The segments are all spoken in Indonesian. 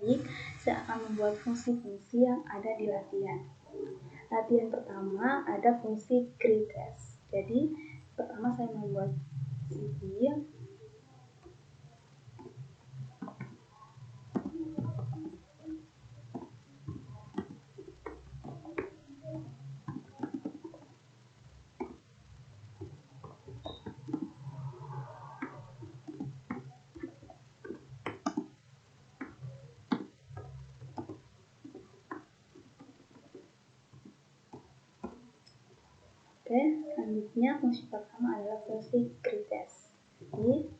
baik, saya akan membuat fungsi-fungsi yang ada di latihan. Latihan pertama ada fungsi greatest. Jadi pertama saya membuat CD. Oke, selanjutnya fungsi pertama adalah fungsi greatest. Jadi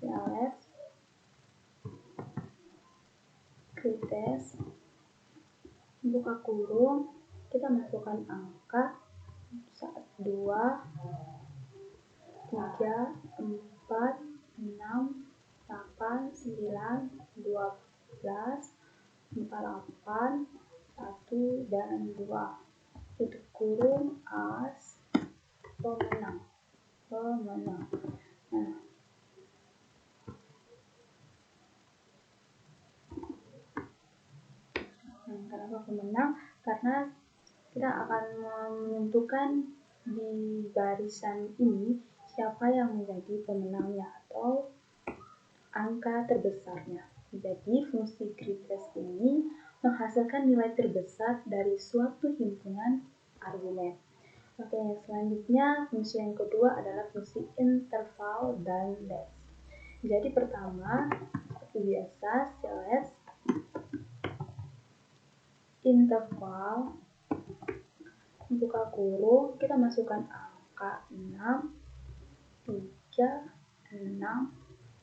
cls greatest buka kurung, kita masukkan angka 1, 2, 3, 4, 6, 8, 9, 12, 48, 1, dan 2. Tutup kurung as pemenang. Nah, kenapa pemenang? Karena kita akan menentukan di barisan ini siapa yang menjadi pemenangnya atau angka terbesarnya. Jadi fungsi greatest ini menghasilkan nilai terbesar dari suatu himpunan argumen. Oke, selanjutnya fungsi yang kedua adalah fungsi interval dan less. Jadi pertama, seperti biasa, cls interval buka kurung, kita masukkan angka 6, 3, 6,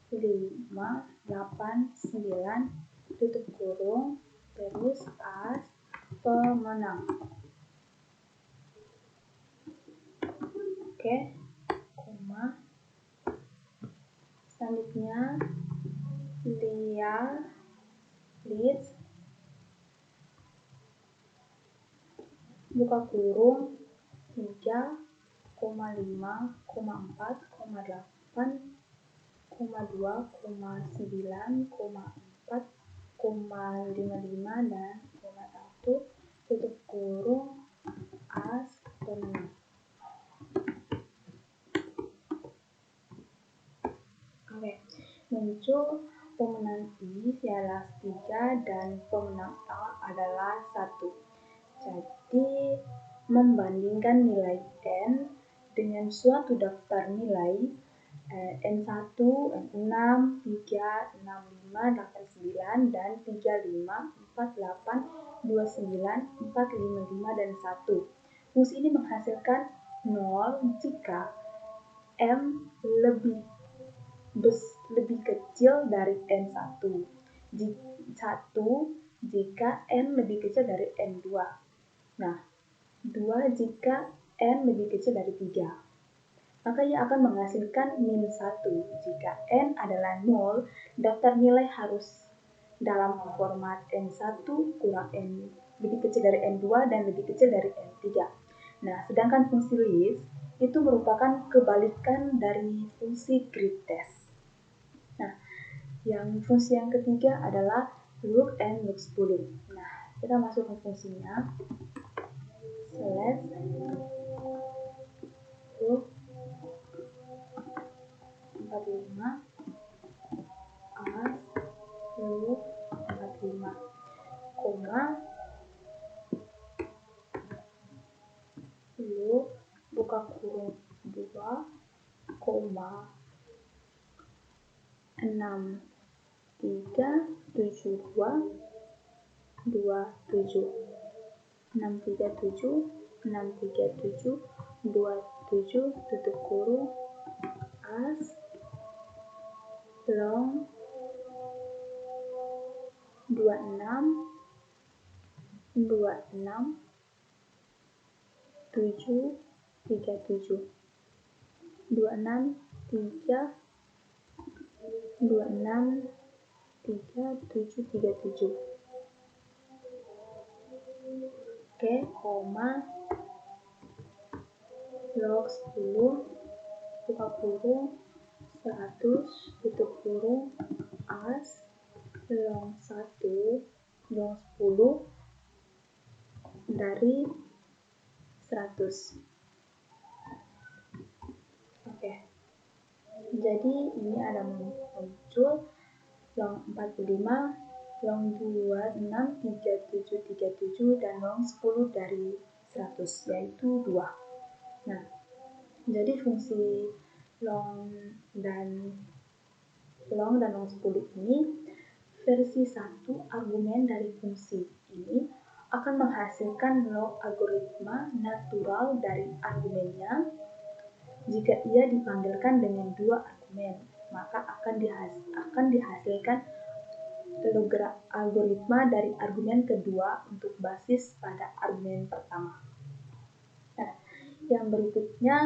5, 8, 9, tutup kurung, terus as pemenang. Oke, koma. Selanjutnya list buka kurung 3, 5, 4, 8, 2, 9, 4, 55, dan 1, tutup kurung as pemenang. Oke, muncul pemenang I ialah 3 dan pemenang A adalah 1. Jadi membandingkan nilai N dengan suatu daftar nilai N1, N6, 3, 6, 5, 8, 9, dan 35, 48, 29, 455, dan 1. Fungsi ini menghasilkan 0 jika M lebih kecil dari N1, 1 jika N lebih kecil dari N2. Nah, 2 jika N lebih kecil dari 3. Maka ia akan menghasilkan min 1. Jika N adalah 0, daftar nilai harus dalam format N1 kurang N lebih kecil dari N2 dan lebih kecil dari N3. Nah, sedangkan fungsi list itu merupakan kebalikan dari fungsi greatest. Nah, fungsi yang ketiga adalah look and looks bullet. Nah, kita masukkan fungsinya. Select look 45 as look 45, koma look buka kurung 2, 6, 3, 7, 2, 2, 7, 6, 3, 7, 6, 3, 7, 2, 7, tutup kurung as long 26, 26, 7, 37, 26, 3, 26, 3, 7, 37. Oke, koma log 10 buka kurung 100 tutup kurung as log 1 log 10 dari 100. Oke. Jadi ini ada muncul log 45, log 26, 37, 37 dan log 10 dari 100 yaitu 2. Nah, jadi fungsi long dan log 10 ini versi 1 argumen dari fungsi ini akan menghasilkan log algoritma natural dari argumennya. Jika ia dipanggilkan dengan 2 argumen, maka akan dihasilkan algoritma dari argumen kedua untuk basis pada argumen pertama. Nah, yang berikutnya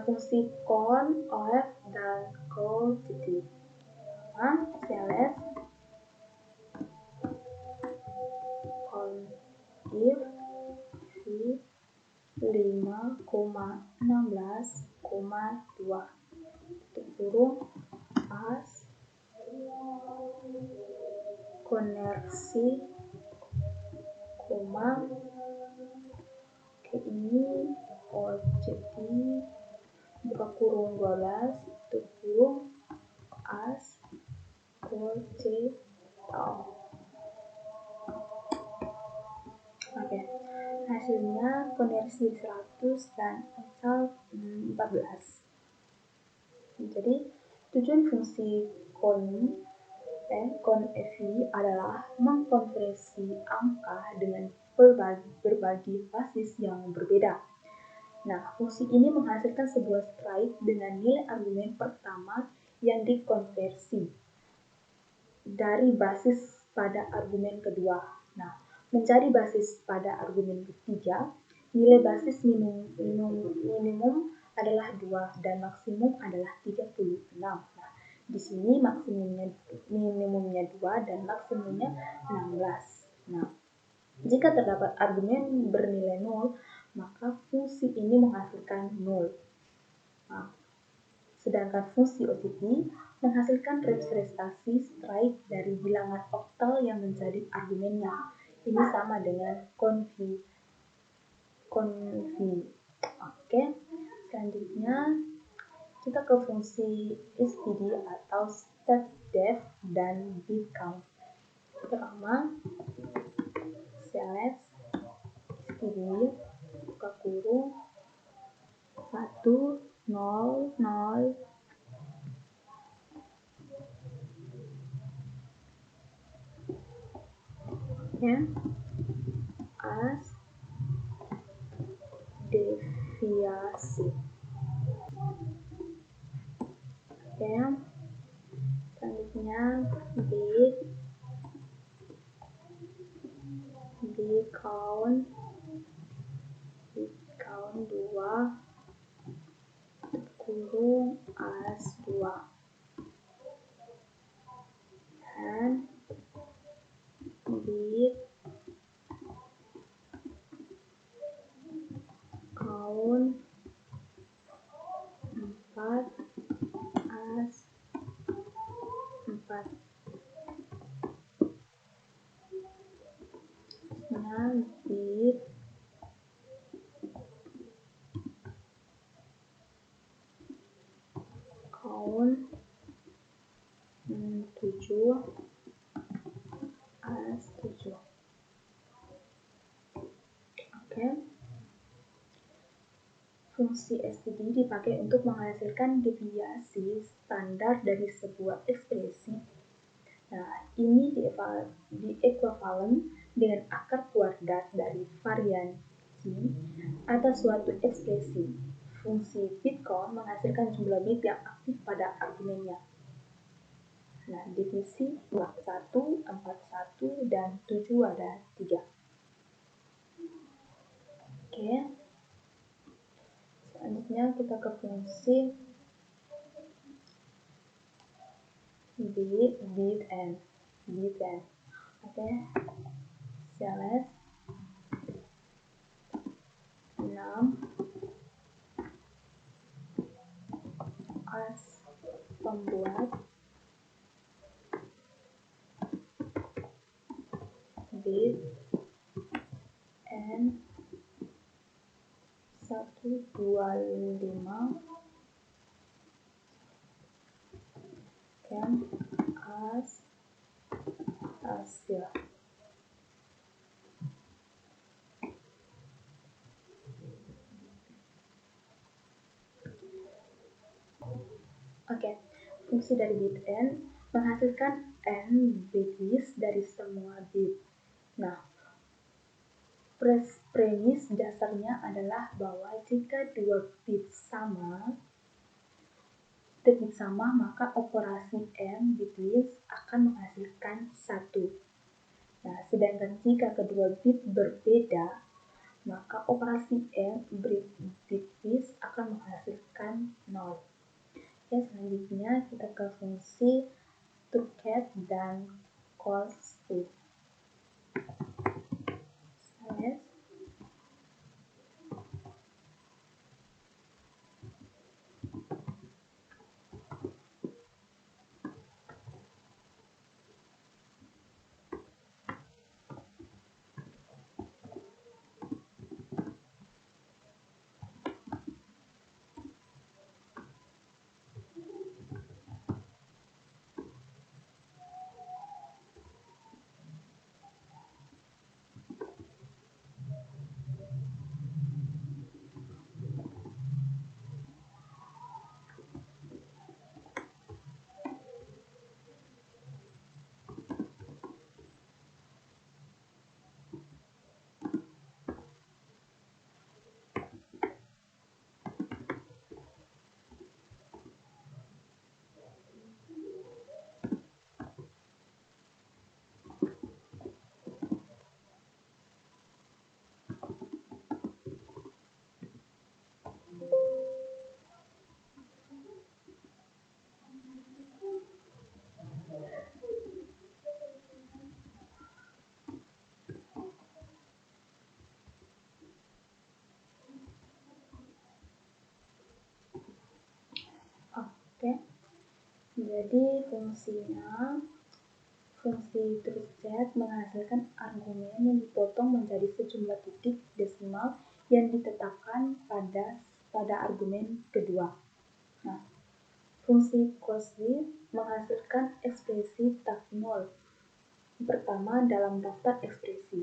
fungsi con, of, dan quantity. Saya lihat con if v 5,16,2 as konversi, ini objektif buka kurung 12 tutup kurung as c. Oke, hasilnya konversi 100 dan asal 14. Jadi tujuan fungsi conv adalah mengkonversi angka dengan berbagai basis yang berbeda. Nah, fungsi ini menghasilkan sebuah sprite dengan nilai argumen pertama yang dikonversi dari basis pada argumen kedua. Nah, mencari basis pada argumen ketiga, nilai basis minimum adalah 2 dan maksimum adalah 36. Nah, di sini minimumnya 2 dan maksimumnya 16. Nah, jika terdapat argumen bernilai 0, maka fungsi ini menghasilkan 0. Nah, sedangkan fungsi OTP menghasilkan representasi strike dari bilangan oktal yang menjadi argumennya. Ini sama dengan conv. Oke, selanjutnya kita ke fungsi std atau step-def dan bit count. Pertama, select std buka kurung 1 0 0 ya as deviasi. Oke, selanjutnya bit count 2 kurung as 2 dan bit count 4 as 4. Nah, bit count 7 as 7. Oke. Fungsi std dipakai untuk menghasilkan deviasi standar dari sebuah ekspresi. Nah, ini diekuivalen dengan akar kuadrat dari variansi atas suatu ekspresi. Fungsi bit count menghasilkan jumlah bit yang aktif pada argumennya. Nah, divisi 41, 41, dan 7 ada 3. Oke. Selanjutnya kita ke fungsi bit and. Oke. Select 6 as pembuat bit n 125 can as hasil. Oke, fungsi dari bit n menghasilkan n bit list dari semua bit. Nah, premis dasarnya adalah bahwa jika dua bit sama, maka operasi n bit list akan menghasilkan 1. Nah, sedangkan jika kedua bit berbeda, maka operasi n bit list akan menghasilkan 0. Ya, selanjutnya kita ke fungsi truncate dan close. Oke, jadi fungsi truncate menghasilkan argumen yang dipotong menjadi sejumlah titik desimal yang ditetapkan pada argumen kedua. Nah, fungsi close menghasilkan ekspresi tak nol pertama dalam daftar ekspresi.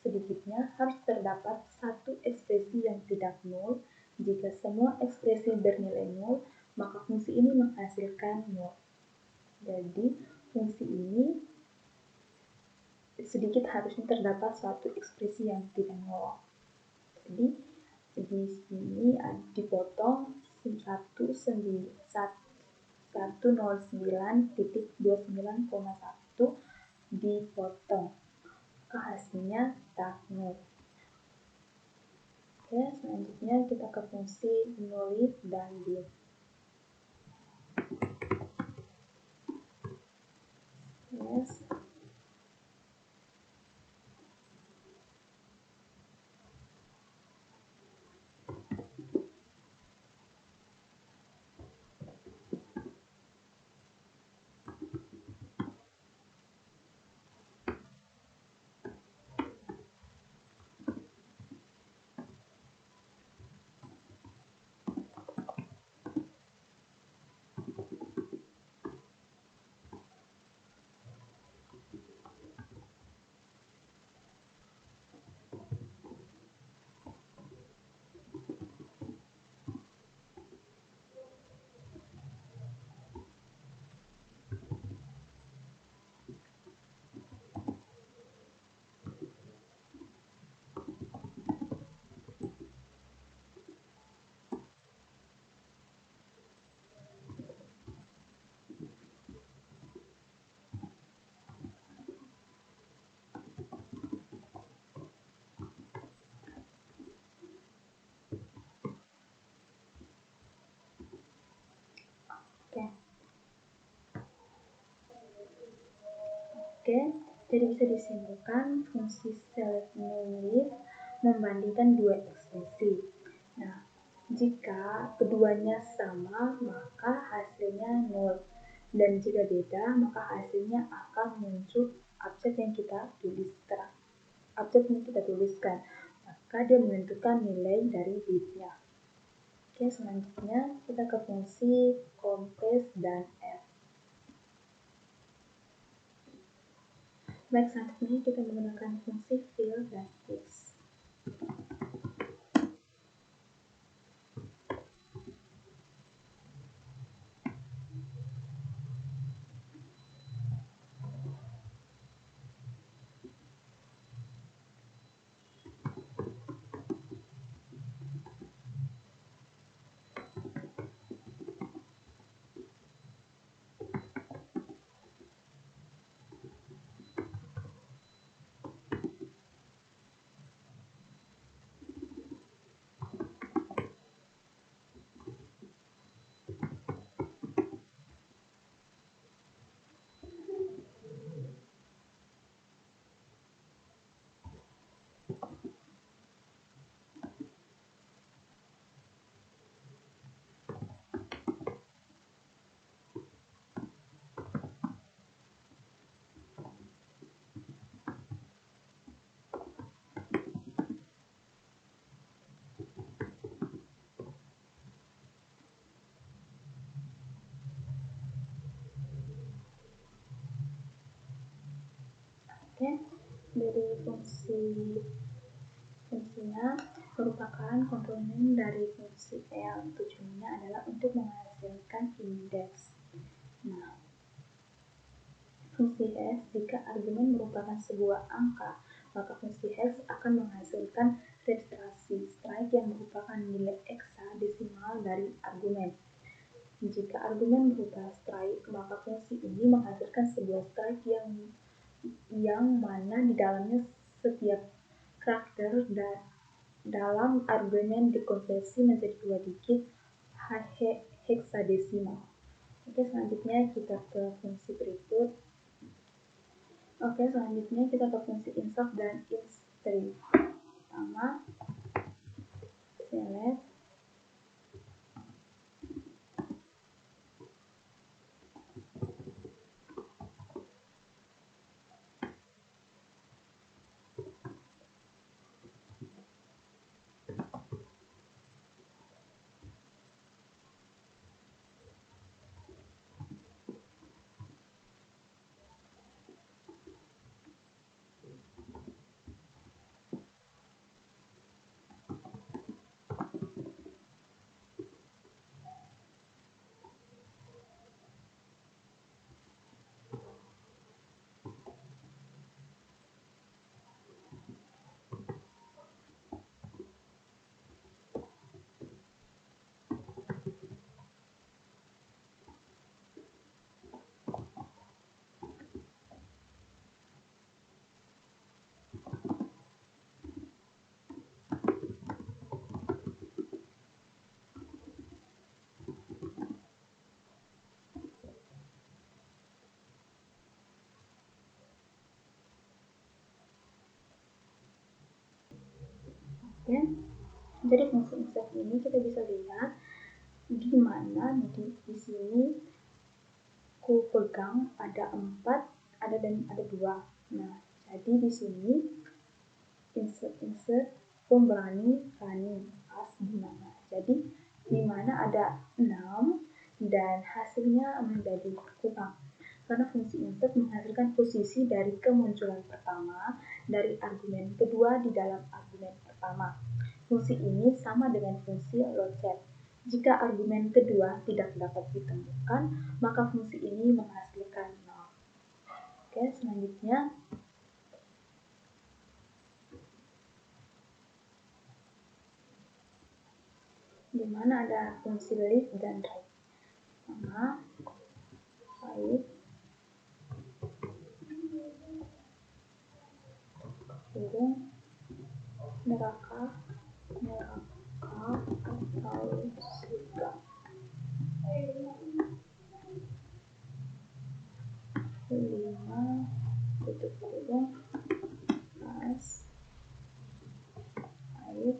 Sedikitnya harus terdapat satu ekspresi yang tidak nol. Jika semua ekspresi bernilai nol, maka fungsi ini menghasilkan nol. Jadi, fungsi ini sedikit harusnya terdapat suatu ekspresi yang tidak nol. Jadi, di sini dipotong 109.29,1 dipotong. Hasilnya tak nol. Oke, selanjutnya kita ke fungsi nullit dan bin. Yes. Oke, jadi bisa disimpulkan fungsi select nullit membandingkan dua ekspresi. Nah, jika keduanya sama, maka dan jika beda, maka hasilnya akan muncul abjad yang kita tuliskan. Maka dia menentukan nilai dari bitnya. Oke, selanjutnya kita ke fungsi compress dan f. Baik, selanjutnya kita menggunakan fungsi fill dan fix. Oke, dari fungsinya merupakan komponen dari fungsi L. Tujuannya adalah untuk menghasilkan indeks. Nah, fungsi Hex, jika argumen merupakan sebuah angka, maka fungsi Hex akan menghasilkan registrasi strike yang merupakan nilai heksadesimal dari argumen. Jika argumen berupa strike, maka fungsi ini menghasilkan sebuah strike yang mana di dalamnya setiap karakter dalam argumen dikonversi menjadi 2 digit heksadesimal. Oke, selanjutnya kita ke fungsi berikut. Oke, selanjutnya kita ke fungsi insert dan instream. Pertama, select ya. Jadi fungsi insert ini kita bisa lihat di mana di sini ku pegang ada 4, ada 2. Nah, jadi di sini insert pemberani pas di mana. Jadi di mana ada 6 dan hasilnya menjadi kurang. Karena fungsi insert menghasilkan posisi dari kemunculan pertama dari argumen kedua di dalam argumen pertama. Fungsi ini sama dengan fungsi load. Jika argumen kedua tidak dapat ditemukan, maka fungsi ini menghasilkan 0. Oke, selanjutnya di mana ada fungsi lift dan right. Sama right burung neraka atau surga. 5 tutup kurung pas air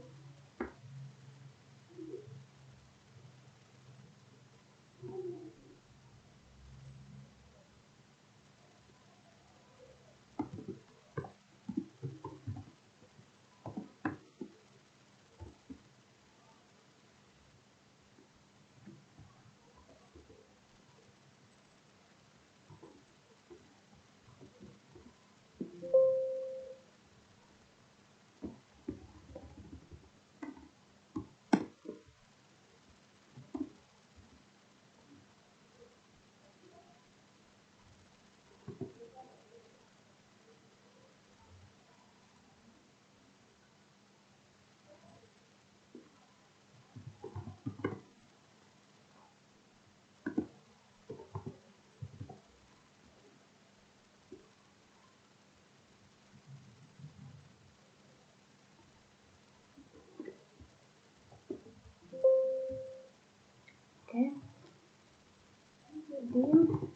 Jadi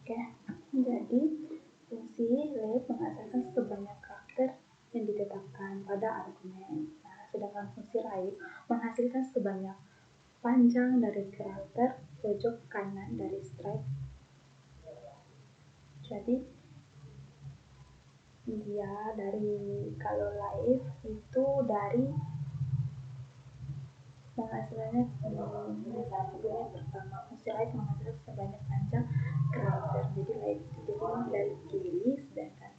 Oke, jadi fungsi let menghasilkan sebanyak karakter yang ditetapkan pada argumen. Nah, sedangkan fungsi write menghasilkan sebanyak panjang dari karakter pojok kanan dari stripe. Jadi dia dari kalau live itu dari menghasilkannya sebelumnya pertama fungsi write menghasilkan sebanyak panjang karakter. Jadi live itu jadi dari kiri, sedangkan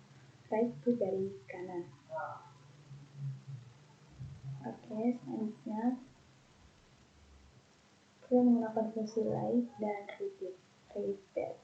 right itu dari kanan. Oke, selanjutnya kita menggunakan fungsi like dan repeat.